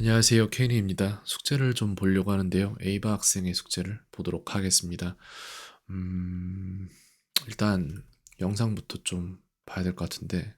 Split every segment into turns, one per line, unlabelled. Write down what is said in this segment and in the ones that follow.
안녕하세요. 케인입니다. 숙제를 좀 보려고 하는데요. 에이바 학생의 숙제를 보도록 하겠습니다. 음, 일단 영상부터 좀 봐야 될 것 같은데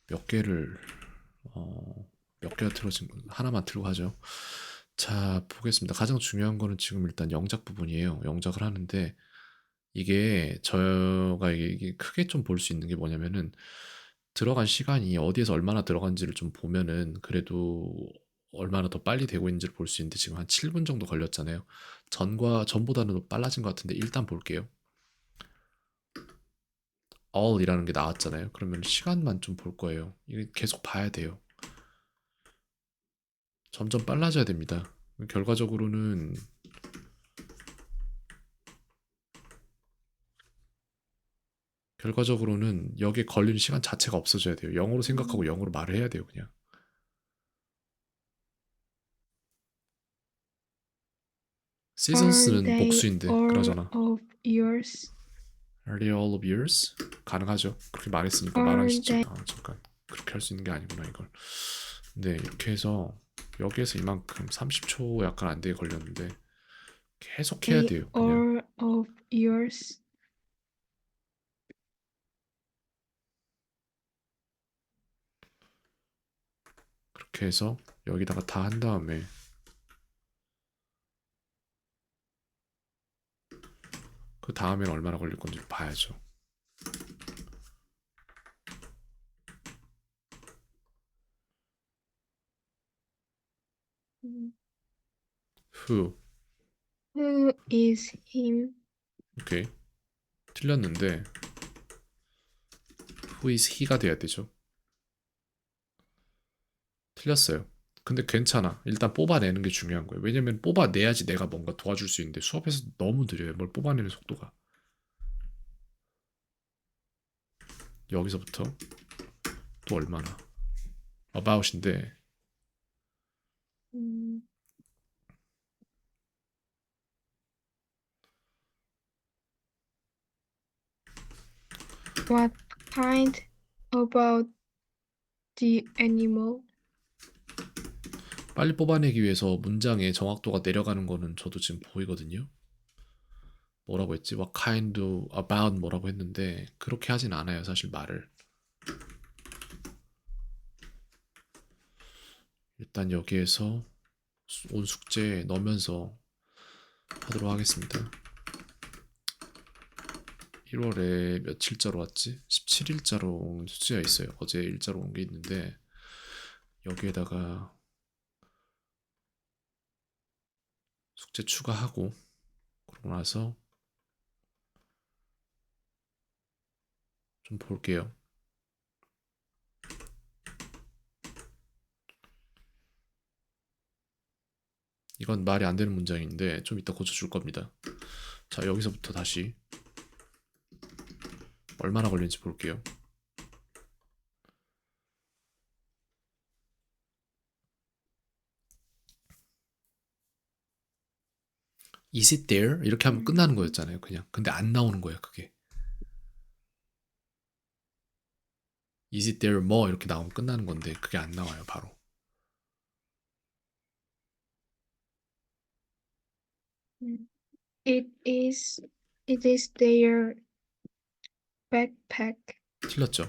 몇 개를 몇 개가 틀어진 하나만 틀고 하죠. 자, 보겠습니다. 가장 중요한 거는 지금 일단 영작 부분이에요. 영작을 하는데 이게 저가 이게 크게 좀 볼 수 있는 게 뭐냐면은 들어간 시간이 어디에서 얼마나 들어간지를 좀 보면은 그래도 얼마나 더 빨리 되고 있는지를 볼 수 있는데 지금 한 7분 정도 걸렸잖아요. 전보다는 빨라진 것 같은데 일단 볼게요. all이라는 게 나왔잖아요. 그러면 시간만 좀 볼 거예요. 이게 계속 봐야 돼요. 점점 빨라져야 됩니다. 결과적으로는 결과적으로는 여기에 걸리는 시간 자체가 없어져야 돼요. 영어로 생각하고 영어로 말을 해야 돼요, 그냥.
Are
seasons는
they
복수인데
all
그러잖아.
of yours?
Are they all of yours? 가능하죠. 그렇게 말했으니까 말하기
Are
쉽죠.
they
아, 잠깐. 그렇게 할 수 있는 게 아니구나, 이걸. 네, 이렇게 해서 여기에서 이만큼 30초 약간 안 되게 걸렸는데 계속 해야 돼요, 그냥.
all of yours?
그렇게 해서 여기다가 다 한 다음에 그 다음에는 얼마나 걸릴 건지 봐야죠. Who?
Who is him?
오케이. 틀렸는데 who is he가 돼야 되죠. 틀렸어요. 근데 괜찮아. 일단 뽑아내는 게 중요한 거예요. 왜냐면 뽑아내야지 내가 뭔가 도와줄 수 있는데 수업에서 너무 느려요. 뭘 뽑아내는 속도가. 여기서부터 또 얼마나 about인데
Mm, What kind about the animal?
빨리 뽑아내기 위해서 문장의 정확도가 내려가는 거는 저도 지금 보이거든요. 뭐라고 했지? What kind about 뭐라고 했는데 그렇게 하진 않아요. 사실 말을. 일단 여기에서 온 숙제 넣으면서 하도록 하겠습니다. 1월에 며칠자로 왔지? 17일자로 온 숙제가 있어요. 어제 일자로 온 게 있는데 여기에다가 숙제 추가하고 그러고 나서 좀 볼게요. 이건 말이 안 되는 문장인데 좀 이따 고쳐줄 겁니다. 자, 여기서부터 다시 얼마나 걸리는지 볼게요. Is it there? 이렇게 하면 끝나는
Mm,
거였잖아요, 그냥. 근데 안 나오는 거예요, 그게. Is it there 뭐 이렇게 나오면 끝나는 건데 그게 안 나와요, 바로.
mm. It is it is their backpack.
틀렸죠.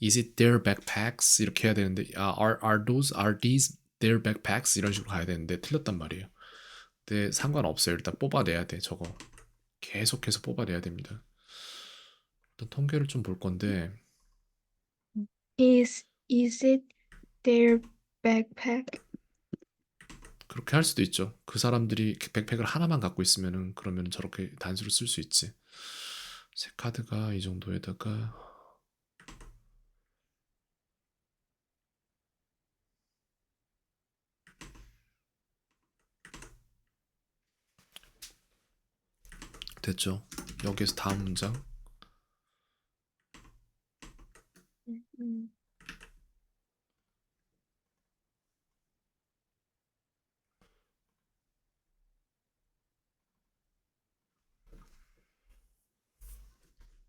Is it their backpacks? 이렇게 해야 되는데 are these their backpacks? 이런 식으로 가야 되는데 틀렸단 말이에요. 근데 상관없어요. 일단 뽑아내야 돼, 저거. 계속해서 뽑아내야 됩니다. 일단 통계를 좀 볼 건데
Is it their backpack?
그렇게 할 수도 있죠. 그 사람들이 백팩을 하나만 갖고 있으면은 그러면 저렇게 단수를 쓸 수 있지. 새 카드가 이 정도에다가 됐죠. 여기에서 다음 문장.
Mm.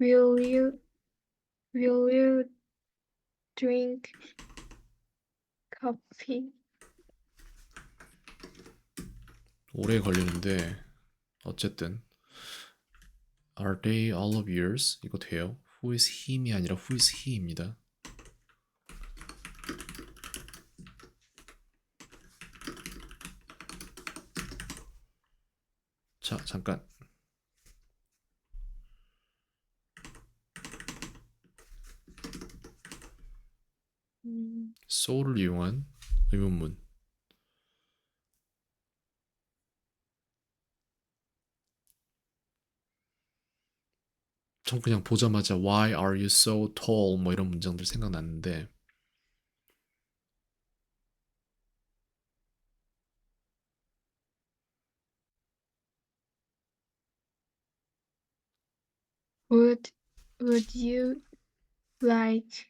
Will you will you drink coffee.
오래 걸리는데 어쨌든 Are they all of yours? 이거 돼요. Who is him이 아니라 who is he입니다. 자, 잠깐. so를 이용한 의문문. 전 그냥 보자마자 Why are you so tall? 뭐 이런 문장들 생각났는데
Would you like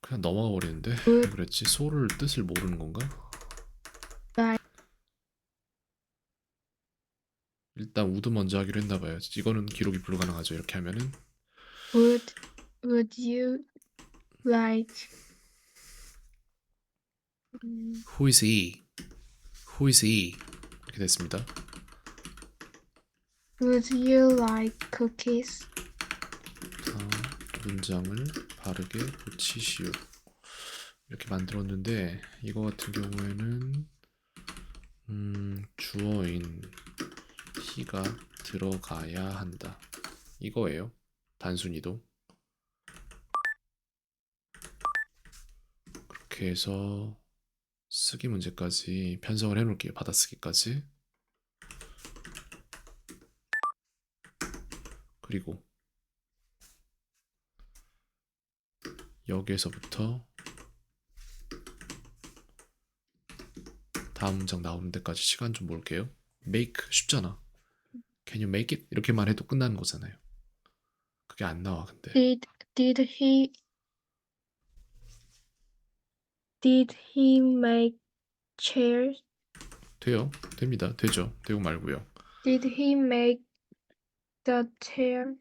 그냥 넘어가 버리는데 왜
would
그랬지? so를 뜻을 모르는 건가?
like
일단 would 먼저 하기로 했나 봐요. 이거는 기록이 불가능하죠. 이렇게 하면은
would you like
Who is he? Who is he? 이렇게 됐습니다.
would you like cookies?
문장을 바르게 고치시오. 이렇게 만들었는데 이거 같은 경우에는 주어인 he가 들어가야 한다. 이거예요. 단순히도. 그렇게 해서 쓰기 문제까지 편성을 해놓을게요. 받아쓰기까지. 그리고 여기에서부터 다음 문장 나오는 데까지 시간 좀 볼게요. make 쉽잖아. Can you make it? 이렇게만 해도 끝나는 거잖아요. 그게 안 나와 근데.
Did he make chairs?
돼요. 됩니다. 되죠. 되고 말고요.
Did he make the chair?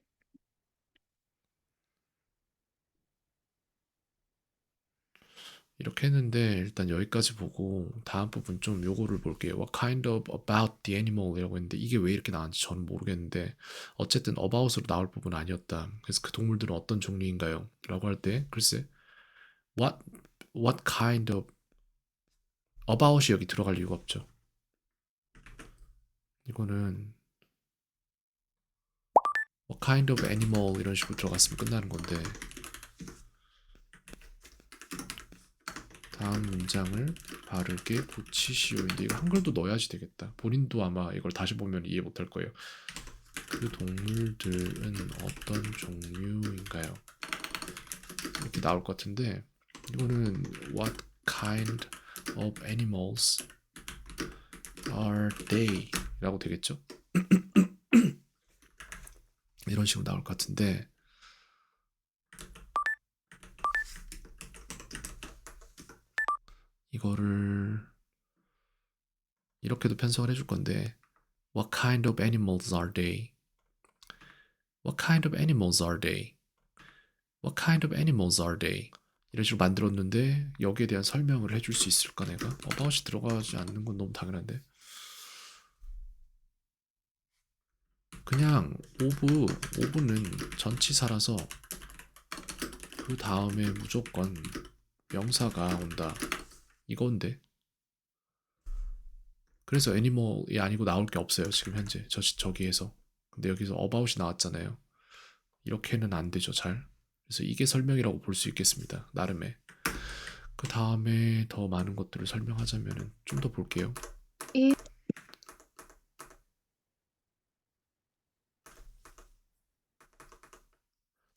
이렇게 했는데 일단 여기까지 보고 다음 부분 좀 요거를 볼게요. What kind of about the animal 이라고 했는데 이게 왜 이렇게 나왔는지 저는 모르겠는데 어쨌든 about으로 나올 부분은 아니었다. 그래서 그 동물들은 어떤 종류인가요? 라고 할 때 글쎄 what kind of about이 여기 들어갈 이유가 없죠. 이거는 what kind of animal 이런 식으로 들어갔으면 끝나는 건데 다음 문장을 바르게 고치시오인데 이거 한글도 넣어야지 되겠다. 본인도 아마 이걸 다시 보면 이해 못할 거예요. 그 동물들은 어떤 종류인가요? 이렇게 나올 것 같은데 이거는 what kind of animals are they? 라고 되겠죠? 이런 식으로 나올 것 같은데 이거를 이렇게도 편성을 해줄 건데 What kind of animals are they? What kind of animals are they? What kind of animals are they? 이런 식으로 만들었는데 여기에 대한 설명을 해줄 수 있을까 내가? about이 들어가지 않는 건 너무 당연한데 그냥 오브는 전치사라서 그 다음에 무조건 명사가 온다 이건데 그래서 애니멀이 아니고 나올 게 없어요 지금 현재 저기에서 근데 여기서 about이 나왔잖아요 이렇게는 안 되죠 잘 그래서 이게 설명이라고 볼 수 있겠습니다 나름의 그 다음에 더 많은 것들을 설명하자면 좀 더 볼게요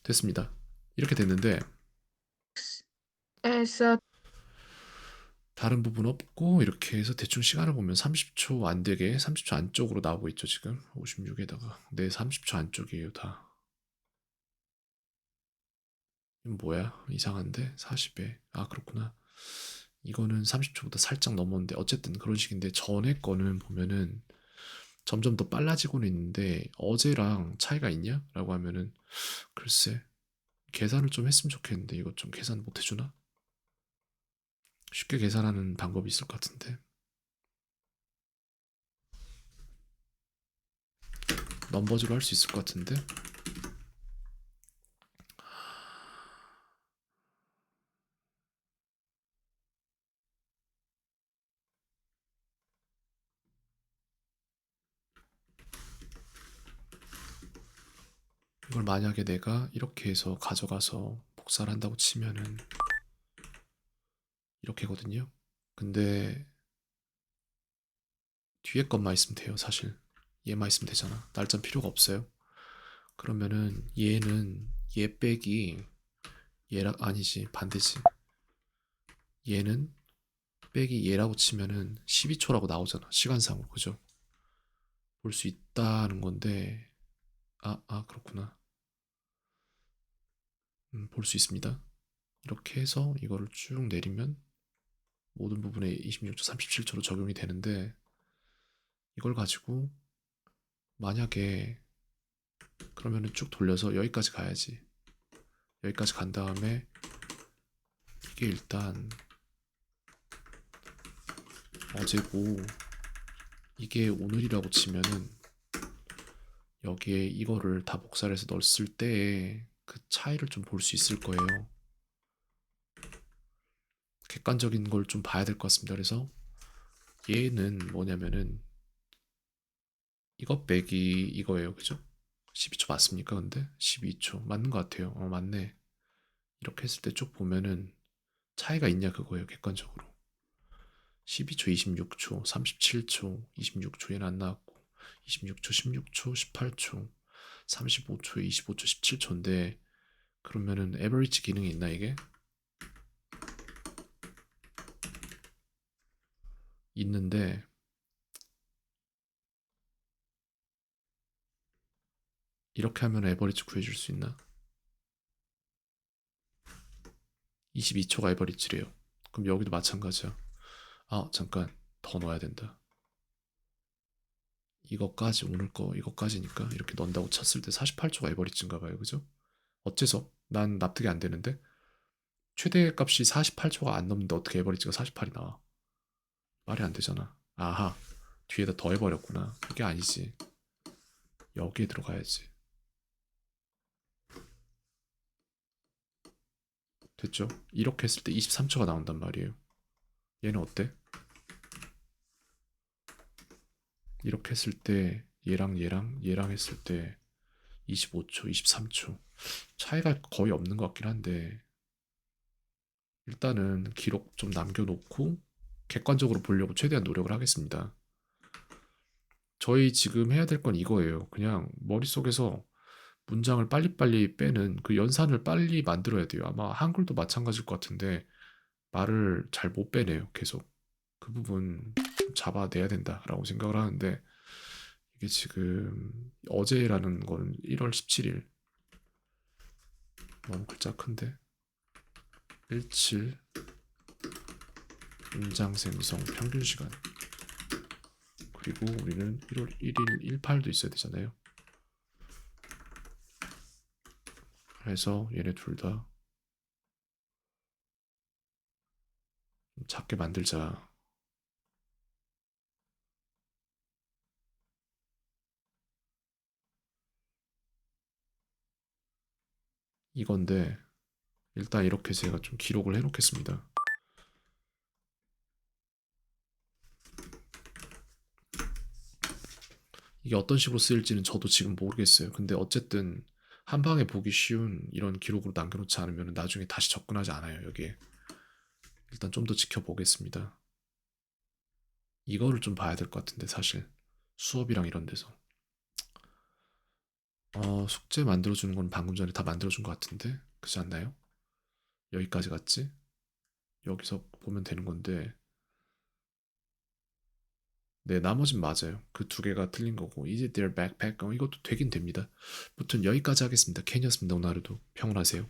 됐습니다 이렇게 됐는데
as a
다른 부분 없고 이렇게 해서 대충 시간을 보면 30초 안 되게 30초 안쪽으로 나오고 있죠 지금 56에다가 네 30초 안쪽이에요 다 이건 뭐야 이상한데 40에 아 그렇구나 이거는 30초보다 살짝 넘었는데 어쨌든 그런 식인데 전에 거는 보면은 점점 더 빨라지고는 있는데 어제랑 차이가 있냐? 라고 하면은 글쎄 계산을 좀 했으면 좋겠는데 이거 좀 계산 못 해주나? 쉽게 계산하는 방법이 있을 것 같은데 넘버즈로 할 수 있을 것 같은데 이걸 만약에 내가 이렇게 해서 가져가서 복사를 한다고 치면은 이렇게거든요. 근데 뒤에 것만 있으면 돼요, 사실. 얘만 있으면 되잖아. 날짜는 필요가 없어요. 그러면은 얘는 얘 빼기 얘라 아니지 반대지. 얘는 빼기 얘라고 치면은 12초라고 나오잖아. 시간상으로 그죠? 볼 수 있다는 건데 그렇구나. 볼 수 있습니다. 이렇게 해서 이거를 쭉 내리면 모든 부분에 26초, 37초로 적용이 되는데 이걸 가지고 만약에 그러면은 쭉 돌려서 여기까지 가야지. 여기까지 간 다음에 이게 일단 어제고 이게 오늘이라고 치면은 여기에 이거를 다 복사를 해서 넣었을 때의 그 차이를 좀 볼 수 있을 거예요. 객관적인 걸 좀 봐야 될 것 같습니다. 그래서 얘는 뭐냐면은 이거 빼기 이거예요. 그죠? 12초 맞습니까? 근데 12초 맞는 것 같아요. 맞네. 이렇게 했을 때 쭉 보면은 차이가 있냐 그거예요. 객관적으로. 12초, 26초, 37초, 26초 얘는 안 나왔고 26초, 16초, 18초, 35초, 25초, 17초인데 그러면은 에버리지 기능이 있나 이게? 있는데 이렇게 하면 에버리지 구해줄 수 있나? 22초가 에버리지래요. 그럼 여기도 마찬가지야. 잠깐 더 넣어야 된다. 이거까지 오늘 거 이거까지니까 이렇게 넣는다고 쳤을 때 48초가 에버리지인가 봐요. 그죠? 어째서? 난 납득이 안 되는데 최대 값이 48초가 안 넘는데 어떻게 에버리지가 48이 나와? 말이 안 되잖아. 아하, 뒤에다 더해버렸구나. 그게 아니지. 여기에 들어가야지. 됐죠? 이렇게 했을 때 23초가 나온단 말이에요. 얘는 어때? 이렇게 했을 때 얘랑 했을 때 25초, 23초. 차이가 거의 없는 것 같긴 한데 일단은 기록 좀 남겨놓고 객관적으로 보려고 최대한 노력을 하겠습니다. 저희 지금 해야 될 건 이거예요. 그냥 머릿속에서 문장을 빨리빨리 빼는 그 연산을 빨리 만들어야 돼요. 아마 한글도 마찬가지일 것 같은데 말을 잘 못 빼네요. 계속. 그 부분 좀 잡아내야 된다라고 생각을 하는데 이게 지금 어제라는 거는 1월 17일 너무 글자 큰데 17 문장 생성 평균 시간 그리고 우리는 1월 1일 18도 있어야 되잖아요. 그래서 얘네 둘 다 작게 만들자. 이건데 일단 이렇게 제가 좀 기록을 해놓겠습니다. 이게 어떤 식으로 쓰일지는 저도 지금 모르겠어요. 근데 어쨌든 한 방에 보기 쉬운 이런 기록으로 남겨놓지 않으면 나중에 다시 접근하지 않아요. 여기에 일단 좀 더 지켜보겠습니다. 이거를 좀 봐야 될 것 같은데 사실 수업이랑 이런 데서 숙제 만들어주는 건 방금 전에 다 만들어준 것 같은데 그렇지 않나요? 여기까지 갔지? 여기서 보면 되는 건데 네 나머진 맞아요. 그 두 개가 틀린 거고 Is it their backpack? 이것도 되긴 됩니다. 무튼 여기까지 하겠습니다. 캔이었습니다. 오늘 하루도 평온하세요.